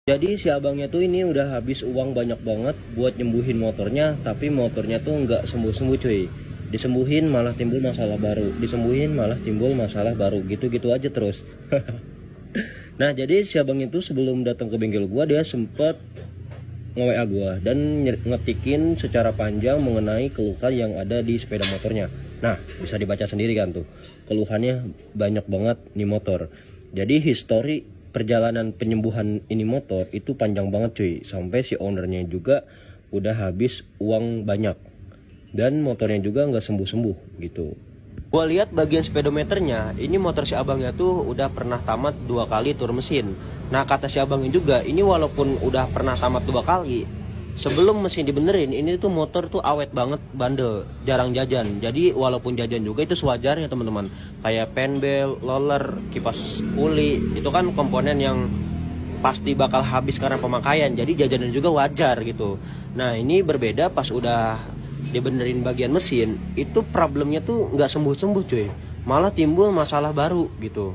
Jadi si abangnya tuh ini udah habis uang banyak banget buat nyembuhin motornya, tapi motornya tuh nggak sembuh-sembuh cuy. Disembuhin malah timbul masalah baru, disembuhin malah timbul masalah baru, gitu-gitu aja terus. Nah jadi si abang itu sebelum datang ke bengkel gua dia sempet nge-WA gua dan ngetikin secara panjang mengenai keluhan yang ada di sepeda motornya. Nah bisa dibaca sendiri kan tuh, keluhannya banyak banget nih motor. Jadi histori perjalanan penyembuhan ini motor itu panjang banget cuy, sampai si ownernya juga udah habis uang banyak dan motornya juga nggak sembuh-sembuh gitu. Gua lihat bagian speedometernya, ini motor si abangnya tuh udah pernah tamat 2 kali tur mesin. Nah kata si abangnya juga, ini walaupun udah pernah tamat 2 kali, sebelum mesin dibenerin, ini tuh motor tuh awet banget, bandel, jarang jajan. Jadi walaupun jajan juga itu sewajarnya teman-teman. Kayak penbel, roller, kipas puli, itu kan komponen yang pasti bakal habis karena pemakaian. Jadi jajanan juga wajar gitu. Nah ini berbeda pas udah dibenerin bagian mesin, itu problemnya tuh nggak sembuh-sembuh cuy, malah timbul masalah baru gitu.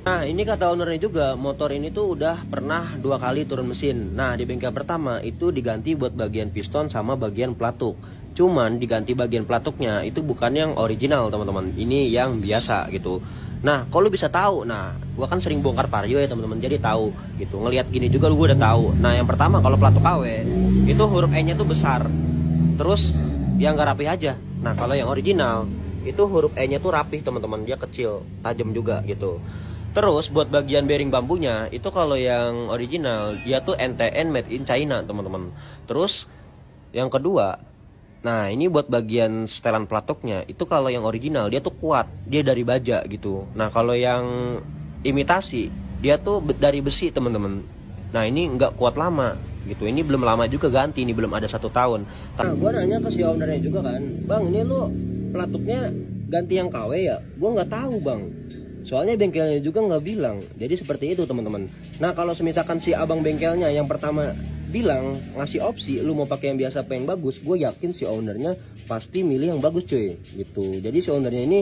Nah ini kata ownernya juga, motor ini tuh udah pernah 2 kali turun mesin. Nah di bengkel pertama itu diganti buat bagian piston sama bagian pelatuk. Cuman diganti bagian pelatuknya itu bukan yang original teman-teman, ini yang biasa gitu. Nah kalau bisa tahu, nah gua kan sering bongkar vario ya teman-teman, jadi tahu gitu. Ngelihat gini juga gua udah tahu. Nah yang pertama kalau pelatuk KW itu huruf E nya tuh besar, terus yang nggak rapi aja. Nah kalau yang original itu huruf E nya tuh rapih teman-teman, dia kecil, tajam juga gitu. Terus buat bagian bearing bambunya itu kalau yang original dia tuh NTN made in China teman-teman. Terus yang kedua, nah ini buat bagian setelan pelatuknya itu kalau yang original dia tuh kuat, dia dari baja gitu. Nah kalau yang imitasi dia tuh dari besi teman-teman. Nah ini nggak kuat lama gitu, ini belum lama juga ganti, ini belum ada 1 tahun. Nah gue nanya ke si ownernya juga kan, bang ini lu pelatuknya ganti yang KW ya? Gue nggak tahu bang, soalnya bengkelnya juga nggak bilang. Jadi seperti itu teman-teman. Nah kalau misalkan si abang bengkelnya yang pertama bilang ngasih opsi lu mau pakai yang biasa apa yang bagus, gue yakin si ownernya pasti milih yang bagus cuy gitu. Jadi si ownernya ini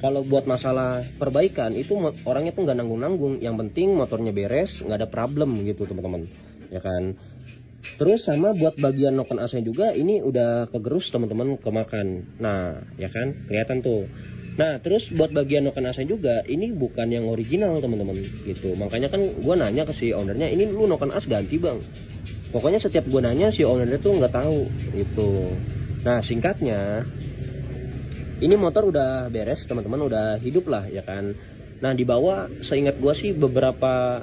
kalau buat masalah perbaikan itu orangnya tuh nggak nanggung-nanggung, yang penting motornya beres, nggak ada problem gitu teman-teman ya kan. Terus sama buat bagian noken AC juga ini udah kegerus teman-teman, kemakan. Nah ya kan kelihatan tuh. Nah terus buat bagian noken AC juga ini bukan yang original teman-teman gitu. Makanya kan gue nanya ke si ownernya, ini lu noken as ganti bang? Pokoknya setiap gue nanya si ownernya tuh nggak tahu gitu. Nah singkatnya ini motor udah beres teman-teman, udah hidup lah ya kan. Nah dibawa seingat gue sih beberapa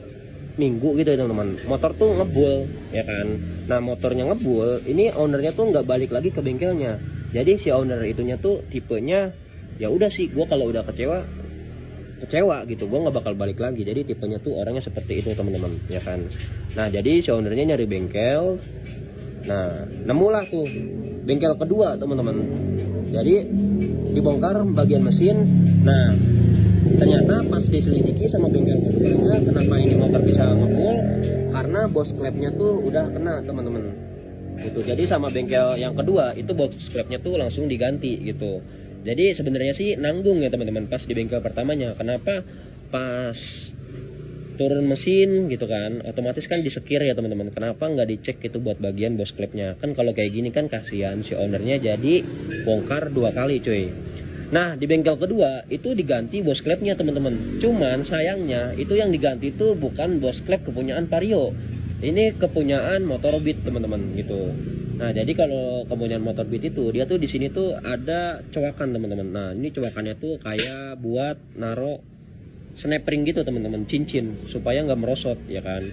minggu gitu ya teman-teman, motor tuh ngebul ya kan. Nah motornya ngebul, ini ownernya tuh nggak balik lagi ke bengkelnya. Jadi si owner itunya tuh tipenya ya udah sih, gue kalau udah kecewa gitu, gue nggak bakal balik lagi. Jadi tipenya tuh orangnya seperti itu teman-teman ya kan. Nah jadi si ownernya nyari bengkel, nah nemulah tuh bengkel kedua teman-teman. Jadi dibongkar bagian mesin. Nah ternyata pas diselidiki sama bengkel keduanya, kenapa ini motor bisa ngebul, karena bos klepnya tuh udah kena teman-teman gitu. Jadi sama bengkel yang kedua itu bos klepnya tuh langsung diganti gitu. Jadi sebenarnya sih nanggung ya teman-teman pas di bengkel pertamanya. Kenapa pas turun mesin gitu kan, otomatis kan disekir ya teman-teman. Kenapa nggak dicek itu buat bagian bos klepnya? Kan kalau kayak gini kan kasihan si ownernya, jadi bongkar 2 kali cuy. Nah di bengkel kedua itu diganti bos klepnya teman-teman. Cuman sayangnya itu yang diganti itu bukan bos klep kepunyaan Vario, ini kepunyaan Motorbit teman-teman gitu. Nah jadi kalau kepunyaan Motorbit itu dia tuh di sini tuh ada cowakan teman-teman. Nah ini cowakannya tuh kayak buat naro snap ring gitu teman-teman, cincin supaya nggak merosot ya kan.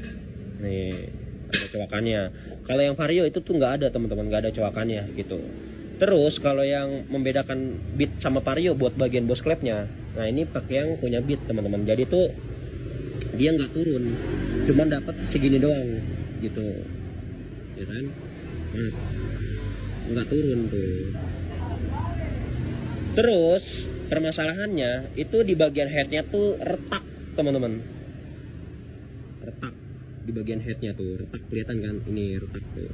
Nih ada cowakannya. Kalau yang Vario itu tuh nggak ada teman-teman, nggak ada cowakannya gitu. Terus kalau yang membedakan bit sama Vario buat bagian bos klepnya, nah ini pakai yang punya bit teman-teman. Jadi tuh dia nggak turun, cuman dapat segini doang gitu, ya kan? Nah, nggak turun tuh. Terus permasalahannya itu di bagian headnya tuh retak teman-teman, retak di bagian headnya tuh retak, kelihatan kan? Ini retak tuh.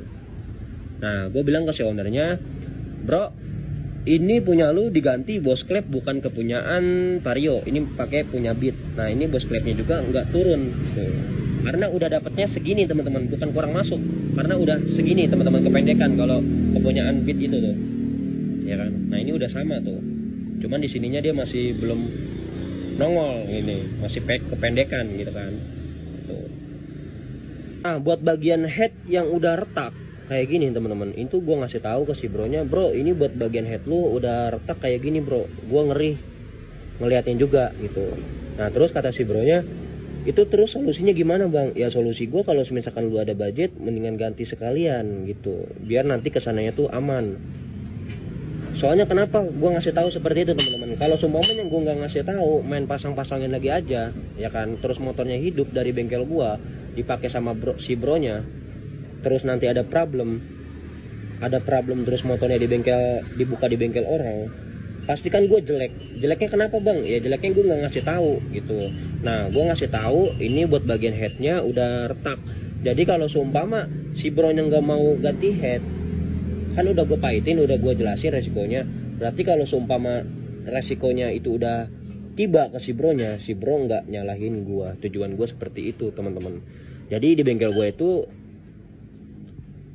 Nah gue bilang ke si ownernya, bro ini punya lu diganti bos klep bukan kepunyaan Vario, ini pakai punya bit. Nah ini bos klepnya juga nggak turun tuh. karena udah dapatnya segini teman-teman, bukan kurang masuk, karena udah segini teman-teman, kependekan kalau kepunyaan Beat itu tuh ya kan. Nah ini udah sama tuh, cuman di sininya dia masih belum nongol, ini masih kependekan gitu kan tuh. Nah buat bagian head yang udah retak kayak gini teman-teman, itu gue ngasih tahu ke si bronya, bro ini buat bagian head lu udah retak kayak gini bro, gue ngeri ngeliatin juga gitu. Nah terus kata si bronya, itu terus solusinya gimana bang? Ya solusi gue kalau misalkan lu ada budget, mendingan ganti sekalian gitu, biar nanti kesananya tuh aman. Soalnya kenapa gue ngasih tahu seperti itu teman-teman, kalau seumpamanya gue nggak ngasih tahu, main pasang-pasangin lagi aja ya kan, terus motornya hidup dari bengkel gue dipakai sama si bronya, terus nanti ada problem terus motornya dibuka di bengkel orang, pasti kan gue jeleknya kenapa bang? Ya jeleknya gue nggak ngasih tahu gitu. Nah gue ngasih tahu ini buat bagian headnya udah retak, jadi kalau seumpama si bronya nggak mau ganti head, kan udah gue pahitin, udah gue jelasin resikonya. Berarti kalau seumpama resikonya itu udah tiba ke si bronya, si bro nggak nyalahin gue. Tujuan gue seperti itu teman-teman. Jadi di bengkel gue itu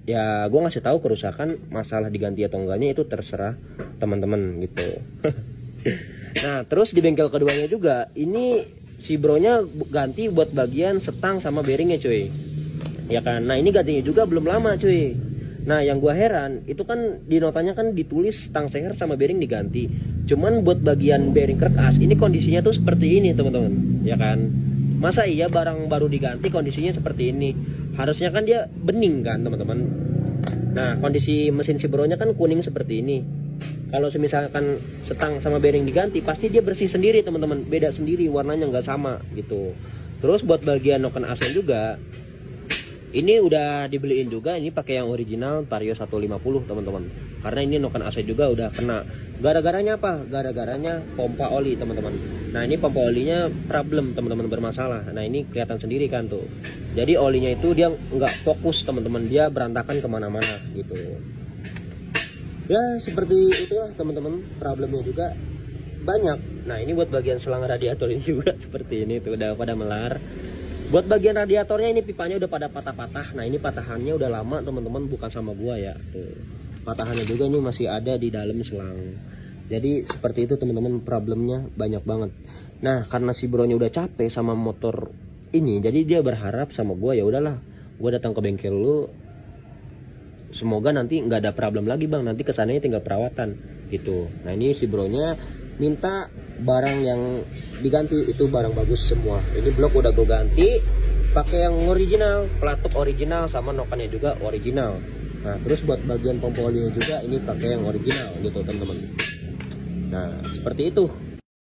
ya gue ngasih tahu kerusakan, masalah diganti atau enggaknya itu terserah teman-teman gitu. Nah terus di bengkel keduanya juga ini si bronya ganti buat bagian setang sama bearingnya cuy ya kan. Nah ini gantinya juga belum lama cuy. Nah yang gua heran itu kan di notanya kan ditulis stang seher sama bearing diganti, cuman buat bagian bearing kerkas ini kondisinya tuh seperti ini teman-teman ya kan. Masa iya barang baru diganti kondisinya seperti ini? Harusnya kan dia bening kan teman-teman. Nah kondisi mesin si bronya kan kuning seperti ini. Kalau misalkan setang sama bearing diganti, pasti dia bersih sendiri teman-teman, beda sendiri, warnanya nggak sama gitu. Terus buat bagian noken asen juga ini udah dibeliin juga, ini pakai yang original Vario 150 teman-teman, karena ini noken AC juga udah kena. Gara-garanya apa? Gara-garanya pompa oli teman-teman. Nah ini pompa olinya problem teman-teman, bermasalah. Nah ini kelihatan sendiri kan tuh, jadi olinya itu dia nggak fokus teman-teman, dia berantakan kemana-mana gitu ya. Seperti itulah teman-teman, problemnya juga banyak. Nah ini buat bagian selang radiator ini juga seperti ini tuh, udah pada melar. Buat bagian radiatornya ini pipanya udah pada patah-patah. Nah ini patahannya udah lama teman-teman, bukan sama gua ya tuh. Patahannya juga ini masih ada di dalam selang. Jadi seperti itu teman-teman, problemnya banyak banget. Nah karena si bronya udah capek sama motor ini, jadi dia berharap sama gua, ya udahlah gua datang ke bengkel lu, semoga nanti nggak ada problem lagi bang, nanti kesananya tinggal perawatan gitu. Nah ini si bronya minta barang yang diganti itu barang bagus semua. Ini blok udah gue ganti pakai yang original, pelatuk original sama nokannya juga original. Nah terus buat bagian pompa olinya juga ini pakai yang original gitu teman-teman. Nah seperti itu.